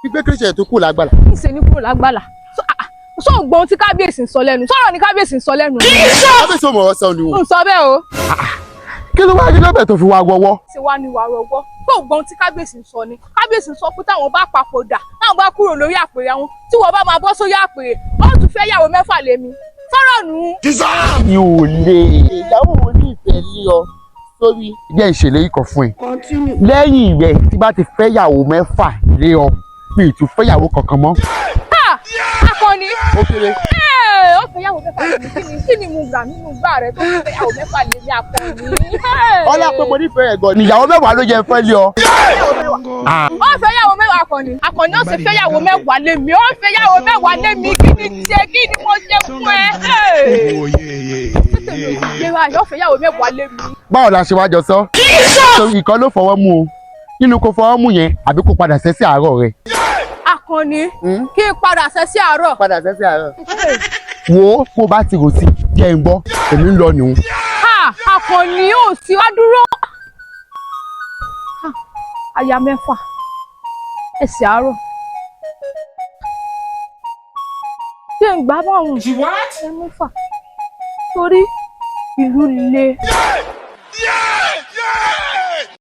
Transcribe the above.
Pípé Christian tó kù lágbàlá. Ìṣe ní kúrò lágbàlá. So gbọ́n tí kábíyèsí ń sọ lẹ́nu. Sọ̀rọ̀ ni kábíyèsí ń sọ lẹ́nu. Kábíyèsí ò mọ̀ ọ́ sọ ni o. Ń sọ bẹ́ẹ̀ o. Kí ló wá rí lọ́bẹ̀ tó fi wá wọ́wọ́? Ṣé wá ní wàá rọgbọ́? So gbọ́n tí kábíyèsí ń sọ ni. Kábíyèsí ń sọ pé táwọn bá papòdà, táwọn bá kúrò lórí àpèrè àwọn, tí wọ́n bá máa bọ́ sórí àpèrè, ó tún fẹ́ yàwó 6 lémi. Sọ̀rọ̀ nù. Mi ò lè. Ìyàwó wo ní ìfẹ́ lé ọ sórí? Jẹ́ ìṣèlérí kan fún ẹ. Lẹ́yìn rẹ̀ tí bá ti fẹ́ yàwó 6 lé ọ, mi ì tún fẹ́ yàwó kankan mọ́. Akọni. Ó kéré. Ó fẹ́ yàwó 6 lémi. Kí ni mo gbà nínú gbà rẹ tó fẹ́ yàwó 6 lémi akọni? Ọlá pé mo nífẹ̀ẹ́ ẹ̀ gan ni ìyàwó 10 ló jẹ́ fẹ́ lé ọ. Ó fẹ́ yàwó 10 akọni. Akọni ó sì fẹ́ yàwó 10 lémi. Ó fẹ́ yàwó 10 lémi. Kí ni mo ṣe fún ẹ? Yóò fẹ́ yàwó 10 lémi. Báwo la ṣe wá jọ sọ? Ìkan ló fọwọ́ mú o. Nínú kó fọwọ́ mú yẹn àbí kó padà sẹ́ sí àárọ̀ rẹ̀. Akọni kí n padà sẹ́ sí àárọ̀. Padà sẹ́ sí àárọ̀. Wo kó bá ti rò sí jẹ́ ń gbọ́ èmi ń lọ nìhun. Akọni ò sí wá dúró. Aya 6 ẹsẹ̀ àárọ̀. Ṣé ń gbá báwọn? Aya 6 torí ìlú le.